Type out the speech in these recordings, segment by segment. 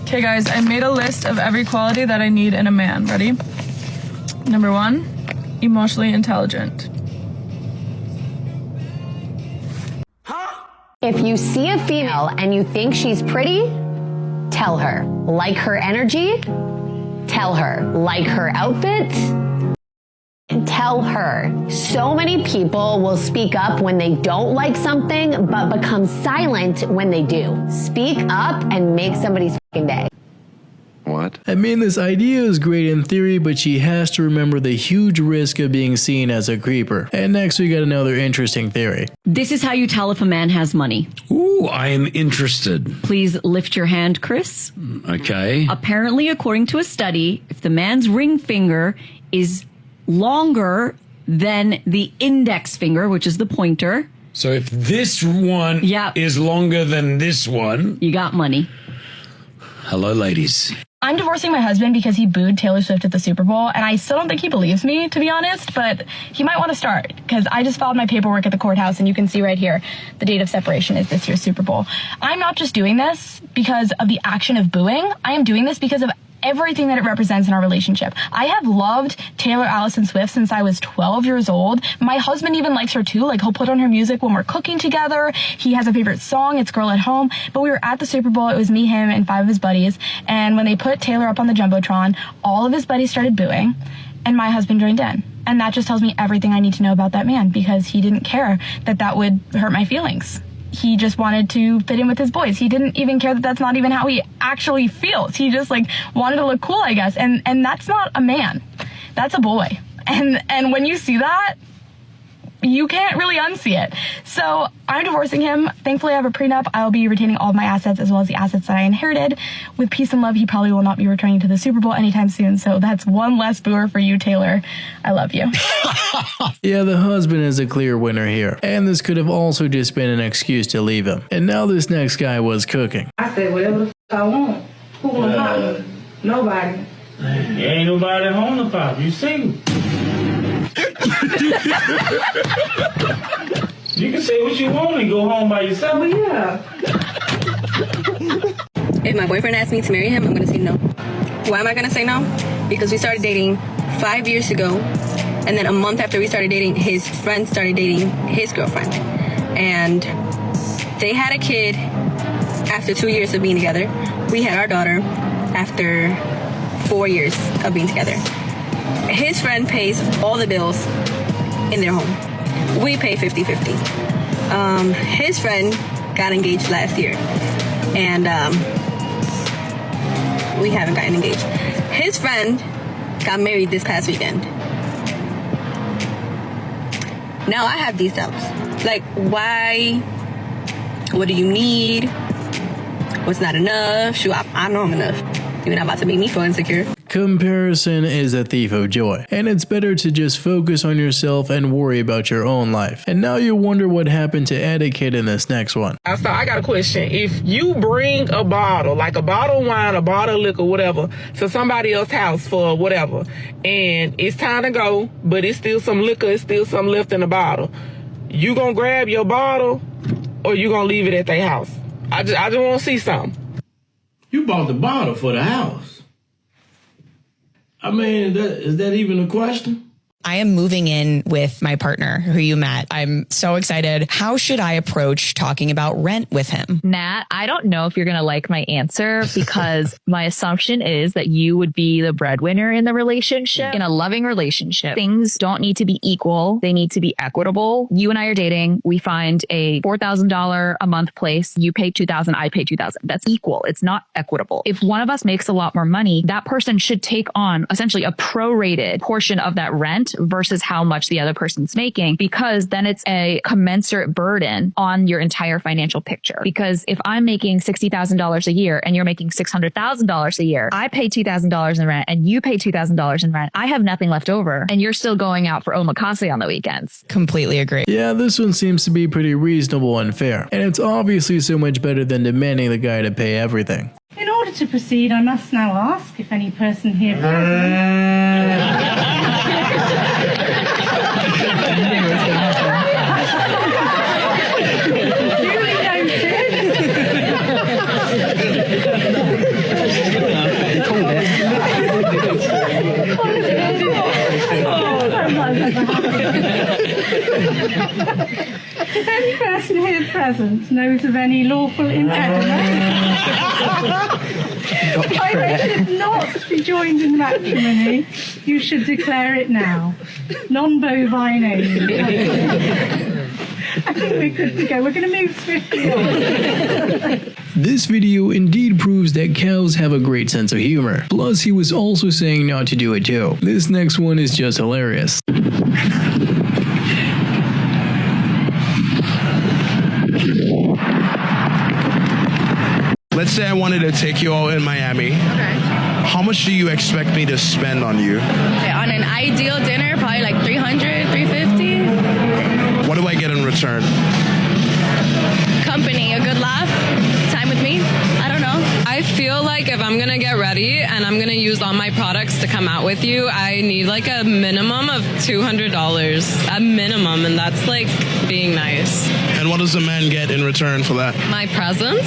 Okay guys, I made a list of every quality that I need in a man. Ready? Number 1, emotionally intelligent. If you see a female and you think she's pretty, tell her. Like her energy, tell her. Like her outfit, tell her. So many people will speak up when they don't like something, but become silent when they do. Speak up and make somebody's fucking day. What? I mean, this idea is great in theory, but she has to remember the huge risk of being seen as a creeper. And next we got another interesting theory. This is how you tell if a man has money. Ooh, I am interested. Please lift your hand, Chris. Okay. Apparently, according to a study, if the man's ring finger is longer than the index finger, which is the pointer. So if this one is longer than this one, you got money. Hello, ladies. I'm divorcing my husband because he booed Taylor Swift at the Super Bowl, and I still don't think he believes me, to be honest, but he might want to start, because I just filed my paperwork at the courthouse, and you can see right here, the date of separation is this year's Super Bowl. I'm not just doing this because of the action of booing. I am doing this because of everything that it represents in our relationship. I have loved Taylor Allison Swift since I was 12 years old. My husband even likes her too. Like, he'll put on her music when we're cooking together. He has a favorite song. It's Girl at Home. But we were at the Super Bowl. It was me, him, and 5 of his buddies. And when they put Taylor up on the Jumbotron, all of his buddies started booing, and my husband joined in. And that just tells me everything I need to know about that man, because he didn't care that that would hurt my feelings. He just wanted to fit in with his boys. He didn't even care that that's not even how he actually feels. He just like wanted to look cool, I guess. And that's not a man. That's a boy. And when you see that, you can't really unsee it. So I'm divorcing him. Thankfully, I have a prenup. I'll be retaining all of my assets as well as the assets that I inherited. With peace and love, he probably will not be returning to the Super Bowl anytime soon. So that's one less booer for you, Taylor. I love you. Yeah, the husband is a clear winner here. And this could have also just been an excuse to leave him. And now this next guy was cooking. I said whatever the I want. Who wanna pop me? Nobody. There ain't nobody home to pop. You single. You can say what you want and go home by yourself. Oh, yeah. If my boyfriend asks me to marry him, I'm going to say no. Why am I going to say no? Because we started dating 5 years ago, and then a month after we started dating, his friend started dating his girlfriend. And they had a kid after 2 years of being together. We had our daughter after 4 years of being together. His friend pays all the bills in their home. We pay 50-50. His friend got engaged last year, and we haven't gotten engaged. His friend got married this past weekend. Now I have these doubts. Like, why? What do you need? What's not enough? Shoot, I know I'm enough. You're not about to make me feel insecure. Comparison is a thief of joy, and it's better to just focus on yourself and worry about your own life. And now you wonder what happened to Etiquette in this next one. So I got a question. If you bring a bottle, like a bottle of wine, a bottle of liquor, whatever, to somebody else's house for whatever, and it's time to go, but it's still some liquor, it's still some left in the bottle, you gonna grab your bottle, or you gonna leave it at their house? I just want to see something. You bought the bottle for the house. I mean, is that even a question? I am moving in with my partner who you met. I'm so excited. How should I approach talking about rent with him? Nat, I don't know if you're going to like my answer, because my assumption is that you would be the breadwinner in the relationship. In a loving relationship, things don't need to be equal. They need to be equitable. You and I are dating. We find a $4,000 a month place. You pay $2,000. I pay $2,000. That's equal. It's not equitable. If one of us makes a lot more money, that person should take on essentially a prorated portion of that rent versus how much the other person's making, because then it's a commensurate burden on your entire financial picture. Because if I'm making $60,000 a year and you're making $600,000 a year, I pay $2,000 in rent and you pay $2,000 in rent. I have nothing left over, and you're still going out for omakase on the weekends. Completely agree. Yeah, this one seems to be pretty reasonable and fair, and it's obviously so much better than demanding the guy to pay everything. In order to proceed, I must now ask if any person here present... If any person here present knows of any lawful impediment by which it not be joined in matrimony, you should declare it now. Non-bovine only. I think we're good to go. We're going to move swiftly on. This video indeed proves that cows have a great sense of humor. Plus, he was also saying not to do it too. This next one is just hilarious. Let's say I wanted to take you all in Miami. Okay. How much do you expect me to spend on you? Okay, on an ideal dinner, probably like $300, $350. What do I get in return? Company, a good laugh, time with me. I don't know. I feel like if I'm gonna get ready and I'm gonna use all my products to come out with you, I need like a minimum of $200. A minimum, and that's like being nice. And what does a man get in return for that? My presence?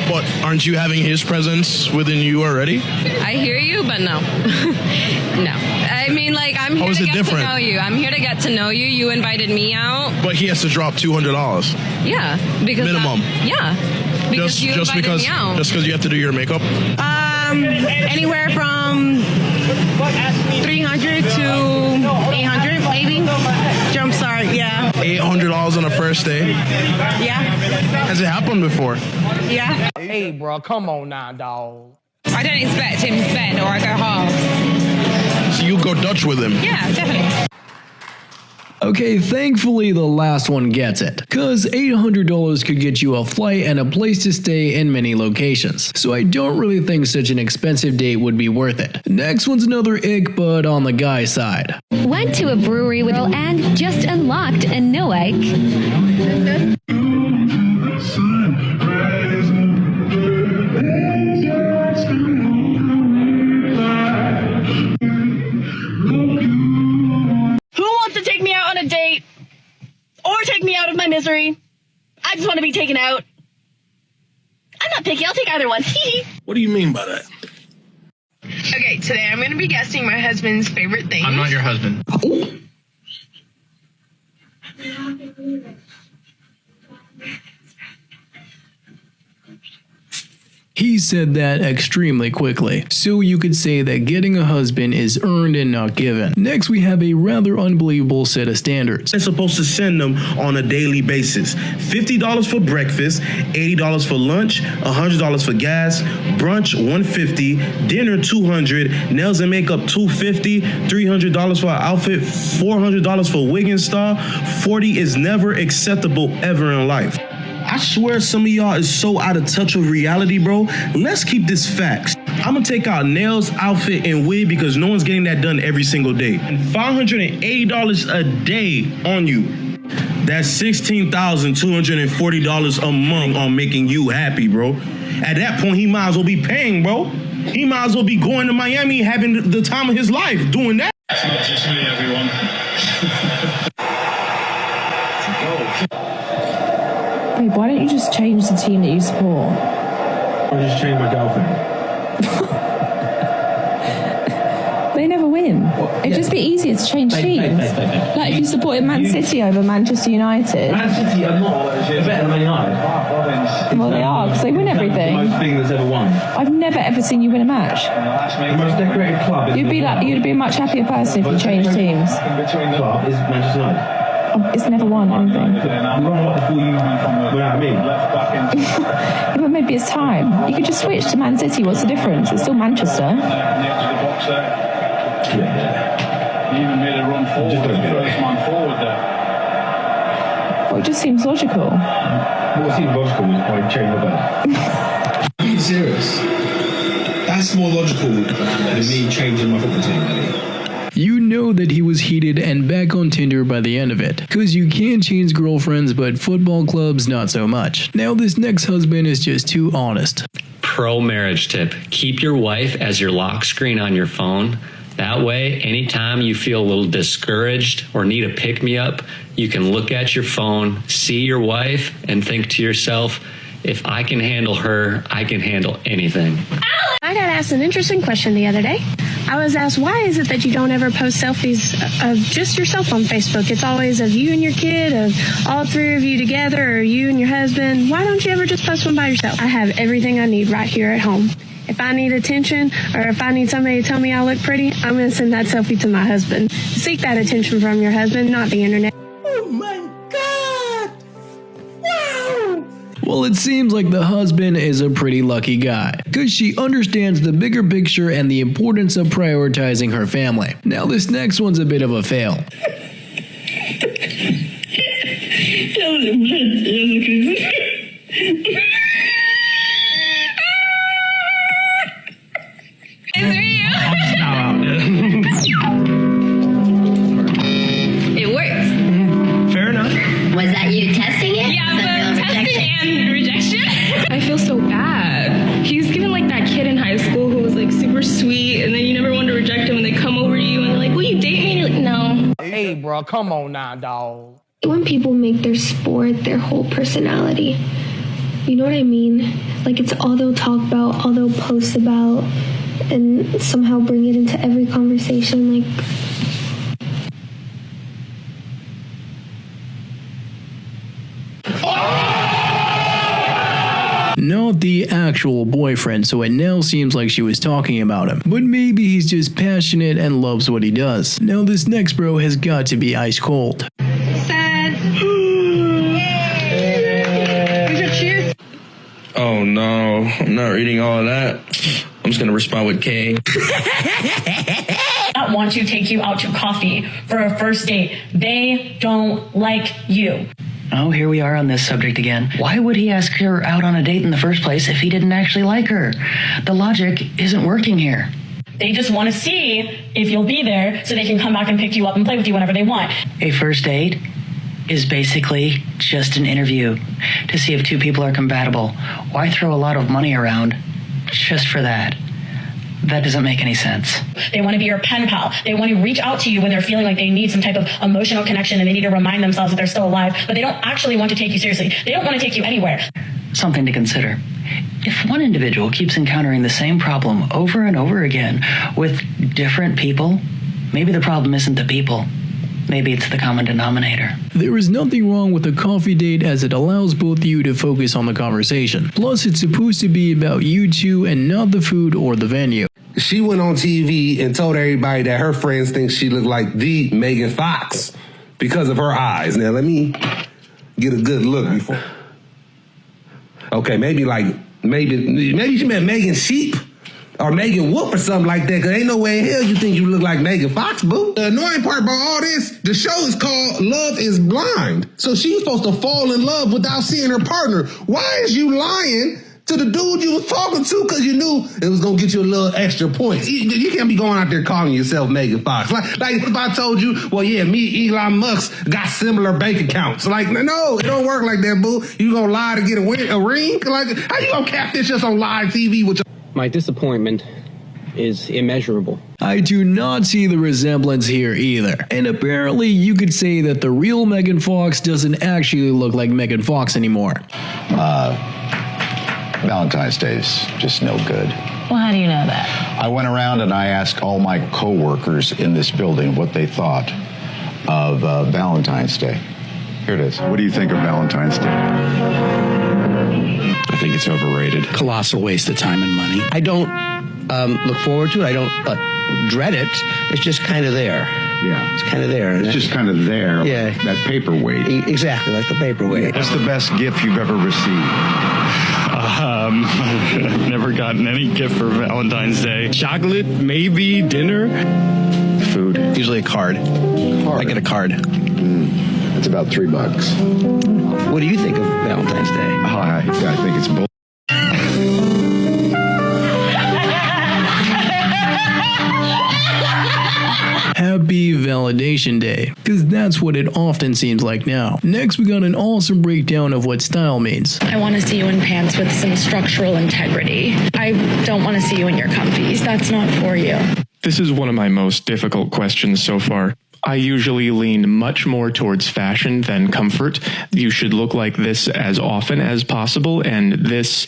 But aren't you having his presence within you already? I hear you, but no. No. I mean, like, I'm here to get to know you. I'm here to get to know you. You invited me out. But he has to drop $200. Yeah. Because minimum. Yeah. Because you invited me out. Just because you have to do your makeup? Anywhere from 300 to 800, maybe. Jumpstart, yeah. $800 on a first date? Yeah. Has it happened before? Yeah. Hey, bro, come on now, dog. I don't expect him to spend, or I go halves. So you go Dutch with him? Yeah, definitely. Okay, thankfully the last one gets it, cause $800 could get you a flight and a place to stay in many locations, so I don't really think such an expensive date would be worth it. Next one's another ick, but on the guy side. Went to a brewery with and just unlocked a no Ike. Date or take me out of my misery. I just want to be taken out. I'm not picky. I'll take either one. What do you mean by that? Okay, today I'm going to be guessing my husband's favorite things. I'm not your husband. He said that extremely quickly, so you could say that getting a husband is earned and not given. Next, we have a rather unbelievable set of standards. They're supposed to send them on a daily basis. $50 for breakfast, $80 for lunch, $100 for gas, brunch $150, dinner $200, nails and makeup $250, $300 for an outfit, $400 for wig and style. $40 is never acceptable ever in life. I swear some of y'all is so out of touch with reality, bro. Let's keep this facts. I'm gonna take out nails, outfit, and wig because no one's getting that done every single day. And $580 a day on you. That's $16,240 a month on making you happy, bro. At that point, he might as well be paying, bro. He might as well be going to Miami having the time of his life doing that. It's just me, everyone. Babe, why don't you just change the team that you support? Or just change my girlfriend. They never win. It'd just be easier to change teams. Like if you supported Man City over Manchester United. Man City are not better than Man United. Well, they are, because they win everything. The most thing that's ever won. I've never ever seen you win a match. The most decorated club. You'd be a much happier person if you changed teams. Between the club is Manchester United. It's never won anything. Yeah, but maybe it's time. You could just switch to Man City. What's the difference? It's still Manchester. You even made a run forward. First man forward there. Well, it just seems logical. What seems logical is probably change the bed. Are you serious? That's more logical than me changing my football team, really. You know that he was heated and back on Tinder by the end of it, cause you can change girlfriends but football clubs not so much. Now this next husband is just too honest. Pro marriage tip, keep your wife as your lock screen on your phone. That way, anytime you feel a little discouraged or need a pick-me-up, you can look at your phone, see your wife, and think to yourself, if I can handle her, I can handle anything. I got asked an interesting question the other day. I was asked, why is it that you don't ever post selfies of just yourself on Facebook? It's always of you and your kid, of all three of you together, or you and your husband. Why don't you ever just post one by yourself? I have everything I need right here at home. If I need attention, or if I need somebody to tell me I look pretty, I'm going to send that selfie to my husband. Seek that attention from your husband, not the internet. Oh my God! Wow! Well, it seems like the husband is a pretty lucky guy, because she understands the bigger picture and the importance of prioritizing her family. Now, this next one's a bit of a fail. It works. Fair enough. Was that you testing it? Yeah, the testing and rejection. I feel so bad. He's given like that kid in high school who was like super sweet, and then you never want to reject him, and they come over to you and they're like, will you date me? And you're like, no. Hey, bro, come on now, dog. When people make their sport their whole personality, you know what I mean? Like, it's all they'll talk about, all they'll post about, and somehow bring it into every conversation. Like, Not the actual boyfriend, so it now seems like she was talking about him. But maybe he's just passionate and loves what he does. Now this next bro has got to be ice cold. Sad. Cheers. Oh no, I'm not reading all of that. I'm just gonna respond with K. Not want to take you out to coffee for a first date. They don't like you. Oh, here we are on this subject again. Why would he ask her out on a date in the first place if he didn't actually like her? The logic isn't working here. They just want to see if you'll be there so they can come back and pick you up and play with you whenever they want. A first date is basically just an interview to see if two people are compatible. Why throw a lot of money around just for that? That doesn't make any sense. They want to be your pen pal. They want to reach out to you when they're feeling like they need some type of emotional connection and they need to remind themselves that they're still alive, but they don't actually want to take you seriously. They don't want to take you anywhere. Something to consider. If one individual keeps encountering the same problem over and over again with different people, maybe the problem isn't the people. Maybe it's the common denominator. There is nothing wrong with a coffee date as it allows both of you to focus on the conversation. Plus, it's supposed to be about you two and not the food or the venue. She went on TV and told everybody that her friends think she looked like the Megan Fox because of her eyes. Now, let me get a good look before. Okay, maybe she meant Megan Sheep. Or Megan Whoop or something like that, because ain't no way in hell you think you look like Megan Fox, boo. The annoying part about all this, the show is called Love is Blind. So she was supposed to fall in love without seeing her partner. Why is you lying to the dude you was talking to because you knew it was going to get you a little extra points? You can't be going out there calling yourself Megan Fox. Like if I told you, well, yeah, me, Elon Musk, got similar bank accounts. Like, no, it don't work like that, boo. You going to lie to get a ring? Like, how you going to catfish us on live TV with your... My disappointment is immeasurable. I do not see the resemblance here either. And apparently you could say that the real Megan Fox doesn't actually look like Megan Fox anymore. Valentine's Day's just no good. Well, how do you know that? I went around and I asked all my co-workers in this building what they thought of Valentine's Day. Here it is. What do you think of Valentine's Day? I think it's overrated. Colossal waste of time and money. I don't look forward to it. I don't dread it. It's just kind of there. Yeah. It's kind of there. It's just kind of there. Yeah. Like that paperweight. Exactly, like the paperweight. What's the best gift you've ever received? I've never gotten any gift for Valentine's Day. Chocolate, maybe, dinner. Food. Usually a card. I get a card. It's about $3. What do you think of Valentine's Day? I think it's bull. Happy Validation Day, because that's what it often seems like now. Next, we got an awesome breakdown of what style means. I want to see you in pants with some structural integrity. I don't want to see you in your comfies. That's not for you. This is one of my most difficult questions so far. I usually lean much more towards fashion than comfort. You should look like this as often as possible, and this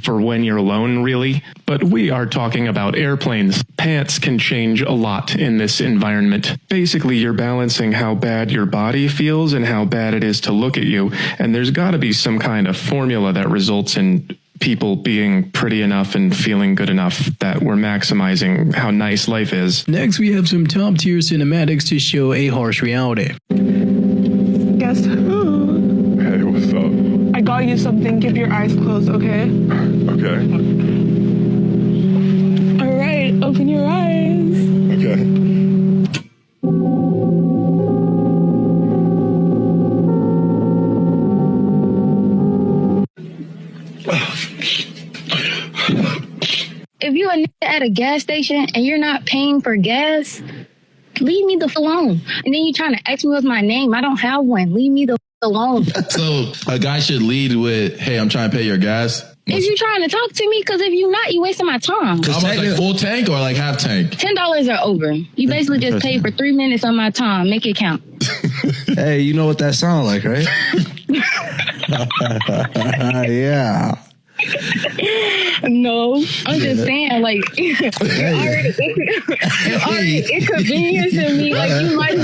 for when you're alone, really. But we are talking about airplanes. Pants can change a lot in this environment. Basically, you're balancing how bad your body feels and how bad it is to look at you, and there's got to be some kind of formula that results in people being pretty enough and feeling good enough that we're maximizing how nice life is. Next, we have some top tier cinematics to show a harsh reality. Guess who? Hey, what's up? I got you something. Keep your eyes closed, okay? Okay. All right, open your eyes. Okay. If you a nigga at a gas station and you're not paying for gas, leave me the f alone. And then you trying to ask me what's my name. I don't have one. Leave me the f alone. So a guy should lead with, hey, I'm trying to pay your gas. If you trying to talk to me, because if you not, you wasting my time. How much, like full tank or like half tank? $10 or over. You basically just paid for 3 minutes of my time. Make it count. Hey, you know what that sounds like, right? Yeah. No, I'm just saying, like, it's already inconveniencing me. Like, you might,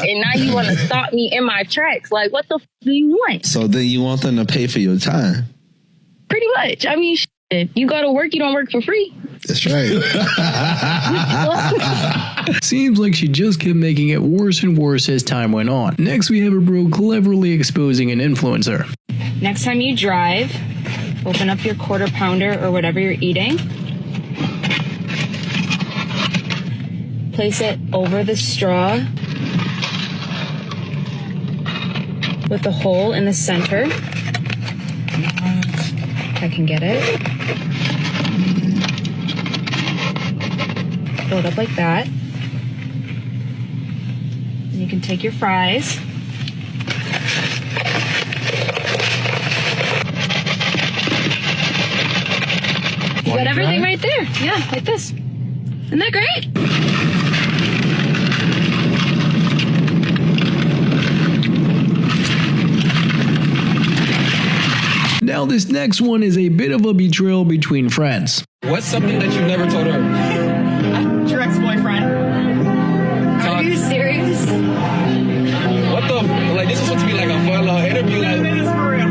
and now you want to stop me in my tracks. Like, what the f do you want? So then you want them to pay for your time? Pretty much. I mean, shit, you go to work, you don't work for free. That's right. Seems like she just kept making it worse and worse as time went on. Next, we have a bro cleverly exposing an influencer. Next time you drive, open up your quarter pounder or whatever you're eating. Place it over the straw with the hole in the center. If I can get it. Fill it up like that. And you can take your fries. You got everything right there. Yeah, like this. Isn't that great? Now this next one is a bit of a betrayal between friends. What's something that you've never told her? Your ex-boyfriend. Are you serious? What the? Like, this is supposed to be like a fun little interview. Like, It's for real.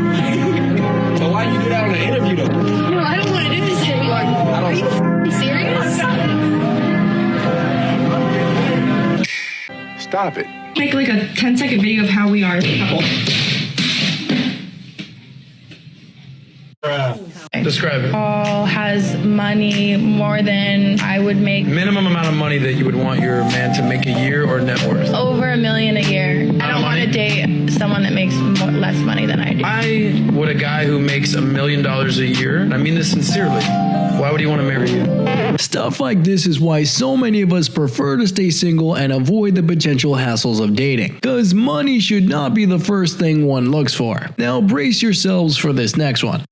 so why you do that on an interview though? No, I don't want to do this anymore. Are you serious? Stop it. Make like a 10-second video of how we are as a couple. Describe it. Paul has money more than I would make. Minimum amount of money that you would want your man to make a year or net worth? Over $1 million a year. I don't want to date someone that makes less money than I do. Why would a guy who makes $1 million a year, I mean this sincerely, why would he want to marry you? Stuff like this is why so many of us prefer to stay single and avoid the potential hassles of dating. Cause money should not be the first thing one looks for. Now brace yourselves for this next one.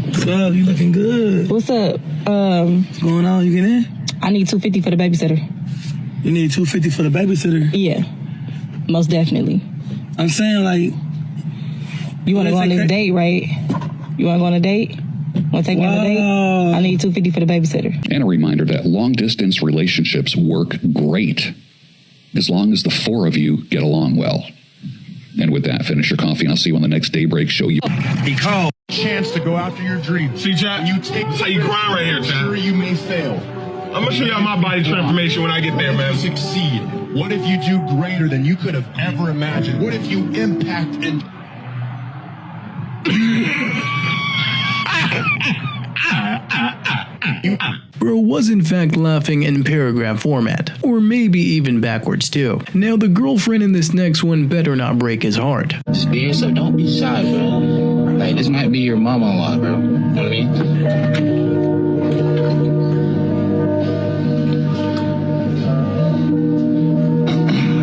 What's up? You looking good. What's up? What's going on? You get in? I need $250 for the babysitter. You need $250 for the babysitter? Yeah, most definitely. I'm saying, like, you want to go on this date, right? You want to go on a date? Want to take me on a date? I need $250 for the babysitter. And a reminder that long-distance relationships work great as long as the four of you get along well. And with that, finish your coffee, and I'll see you on the next Daybreak show. He called. Chance to go after your dreams. See, Jack, you take how you grind right here, Jack. Sure, you may fail. I'm gonna show y'all my body transformation when I get there, man. Succeed. What if you do greater than you could have ever imagined? What if you impact and Bro was in fact laughing in paragraph format, or maybe even backwards too. Now the girlfriend in this next one better not break his heart. Just be yourself, don't be shy, bro. Like, this might be your mama-in-law, bro. You know what I mean?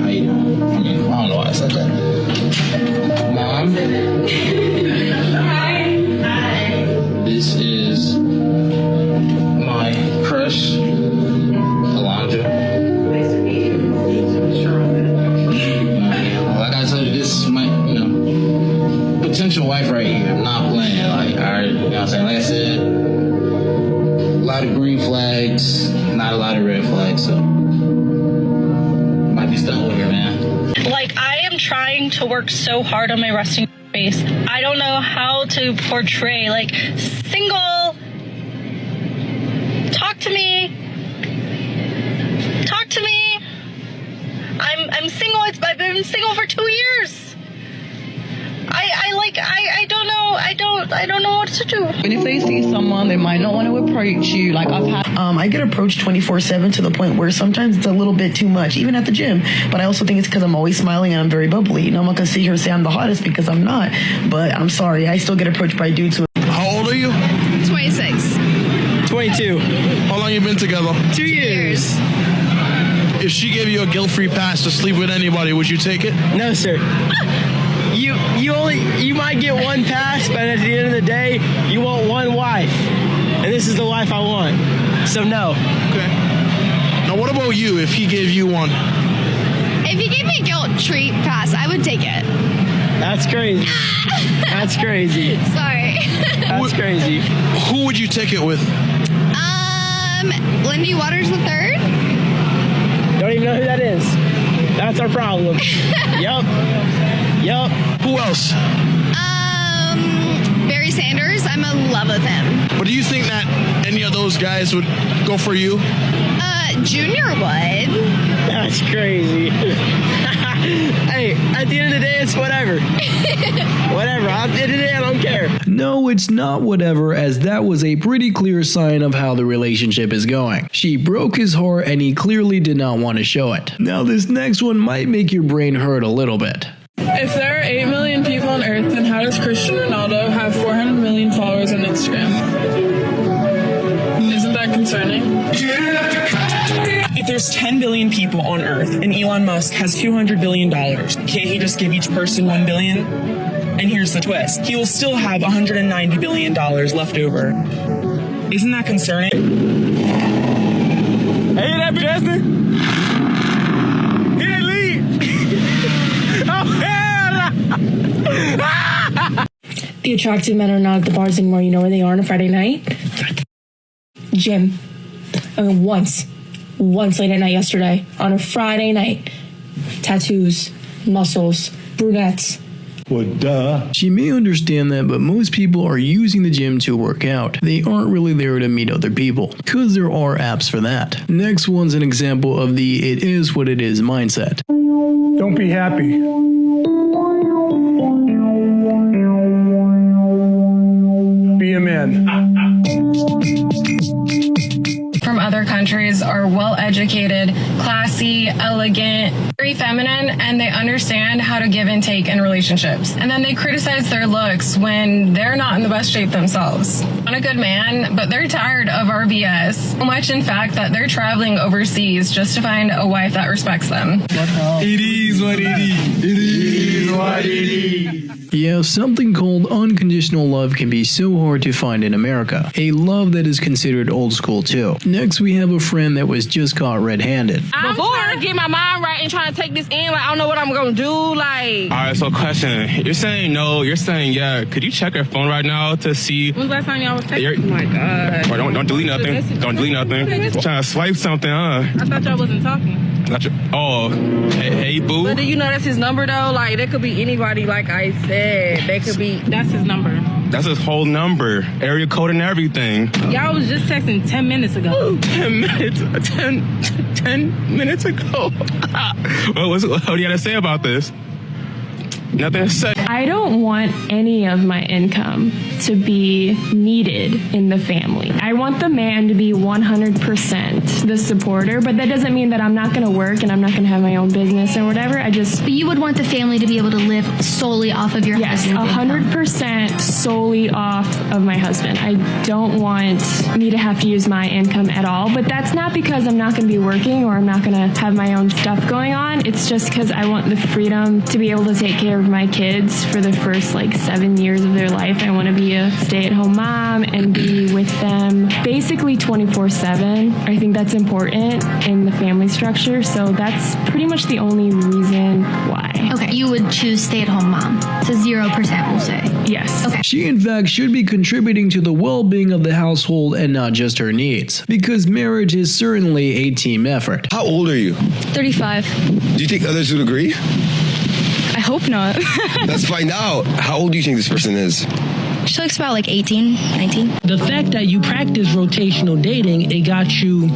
How you doing? I mean, I don't know why I said that. Mom? Hi. This is my crush. Like, I am trying to work so hard on my resting face. I don't know how to portray, like, single. Talk to me. Talk to me. I'm single. I've been single for 2 years. I don't know what to do. And if they see someone, they might not want to approach you. Like I've had, I get approached 24/7 to the point where sometimes it's a little bit too much, even at the gym. But I also think it's because I'm always smiling and I'm very bubbly. And I'm not gonna sit here and say I'm the hottest because I'm not. But I'm sorry, I still get approached by dudes who. How old are you? 26. 22. How long you been together? 2 years. If she gave you a guilt-free pass to sleep with anybody, would you take it? No, sir. You might get one pass, but at the end of the day, you want one wife. And this is the wife I want. So no. Okay. Now what about you if he gave you one? If you gave me a guilt treat pass, I would take it. That's crazy. That's crazy. Sorry. That's crazy. Who would you take it with? Lindy Waters III. Don't even know who that is. That's our problem. Yup. Who else? Barry Sanders. I'm in love with him. But do you think that any of those guys would go for you? Junior would. That's crazy. Hey, at the end of the day, it's whatever. Whatever. At the end of the day, I don't care. No, it's not whatever, as that was a pretty clear sign of how the relationship is going. She broke his heart and he clearly did not want to show it. Now this next one might make your brain hurt a little bit. If there are 8 million people on Earth, then how does Cristiano Ronaldo have 400 million followers on Instagram? Isn't that concerning? If there's 10 billion people on Earth and Elon Musk has $200 billion, can't he just give each person $1 billion? And here's the twist. He will still have $190 billion left over. Isn't that concerning? Hey, that Justin? He didn't leave. Oh, hell! The attractive men are not at the bars anymore. You know where they are on a Friday night? They're at the gym. Once late at night yesterday on a Friday night. Tattoos, muscles, brunettes. Well, duh. She may understand that, but most people are using the gym to work out. They aren't really there to meet other people, because there are apps for that. Next one's an example of the it is what it is mindset. Don't be happy. Be a man. From other countries are well educated, classy, elegant, very feminine, and they understand how to give and take in relationships. And then they criticize their looks when they're not in the best shape themselves. Want a good man, but they're tired of our BS. So much, in fact, that they're traveling overseas just to find a wife that respects them. It is what it is. It is what it is. Yeah, something called unconditional love can be so hard to find in America. A love that is considered old school too. Next, we have a friend that was just caught red-handed. I'm trying to get my mind right and trying to take this in. Like, I don't know what I'm going to do. Like. All right, so question. You're saying no, you're saying yeah. Could you check your phone right now to see? When's the last time y'all was texting? Oh, my God. Or don't delete nothing. Don't delete nothing. Trying to swipe something, huh? I thought y'all wasn't talking. Oh, hey, boo. But do you know that's his number, though? Like, that could be anybody, like I said. That's his number. That's his whole number. Area code and everything. Y'all was just texting 10 minutes ago. 10 minutes? 10 minutes ago? What do you have to say about this? Nothing to say. I don't want any of my income to be needed in the family. I want the man to be 100% the supporter, but that doesn't mean that I'm not going to work and I'm not going to have my own business or whatever. But you would want the family to be able to live solely off of your husband's income. 100% solely off of my husband. I don't want me to have to use my income at all, but that's not because I'm not going to be working or I'm not going to have my own stuff going on. It's just because I want the freedom to be able to take care of my kids for the first 7 years of their life. I want to be a stay-at-home mom and be with them basically 24/7. I think that's important in the family structure, so that's pretty much the only reason why. Okay, you would choose stay-at-home mom, so 0% we'll say. Yes. Okay. She in fact should be contributing to the well-being of the household and not just her needs, because marriage is certainly a team effort. How old are you? 35. Do you think others would agree? hope not. Let's find out. How old do you think this person is? She looks about like 18, 19. The fact that you practice rotational dating, it got you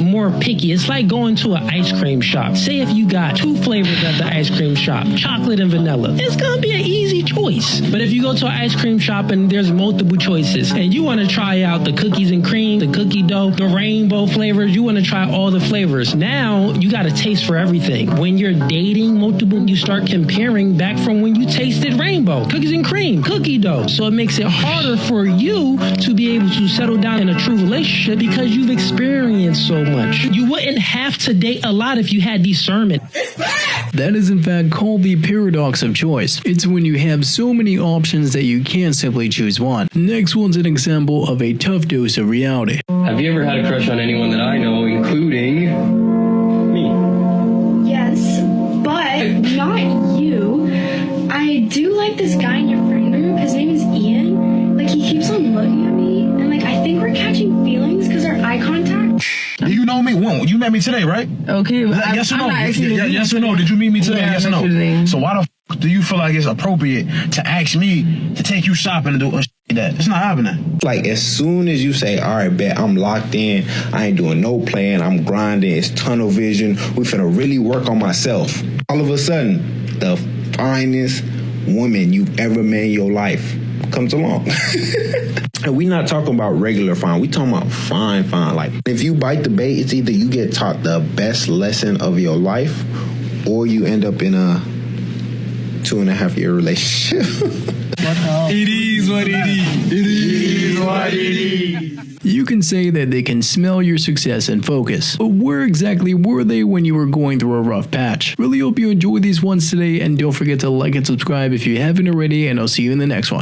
more picky. It's like going to an ice cream shop. Say if you got 2 flavors at the ice cream shop, chocolate and vanilla, it's gonna be an easy choice. But if you go to an ice cream shop and there's multiple choices and you want to try out the cookies and cream, the cookie dough, the rainbow flavors, you want to try all the flavors. Now you got a taste for everything. When you're dating multiple, you start comparing back from when you tasted rainbow, cookies and cream, cookie dough. So it makes it harder for you to be able to settle down in a true relationship because you've experienced so much. You wouldn't have to date a lot if you had discernment. That is in fact called the paradox of choice. It's when you have so many options that you can't simply choose one. Next one's an example of a tough dose of reality. Have you ever had a crush on anyone that I know, including me? Yes, but not you. I do like this guy in your friend group. His name is Ian. Like, he keeps on looking at me, and like, I think we're catching feelings because our eye contact. You know me? Well, you met me today, right? Okay. Yes or no? Yeah, yes or no? Did you meet me today? Yeah, yes or no? So why the f do you feel like it's appropriate to ask me to take you shopping and do that? It's not happening. Like, as soon as you say, all right, bet, I'm locked in, I ain't doing no plan, I'm grinding, it's tunnel vision, we finna really work on myself. All of a sudden, the finest woman you've ever met in your life comes along. And we not talking about regular fine. We talking about fine. Like, if you bite the bait, it's either you get taught the best lesson of your life or you end up in a 2.5-year relationship. It is what it is. It is what it is. You can say that they can smell your success and focus, but where exactly were they when you were going through a rough patch? Really hope you enjoyed these ones today, and don't forget to like and subscribe if you haven't already, and I'll see you in the next one.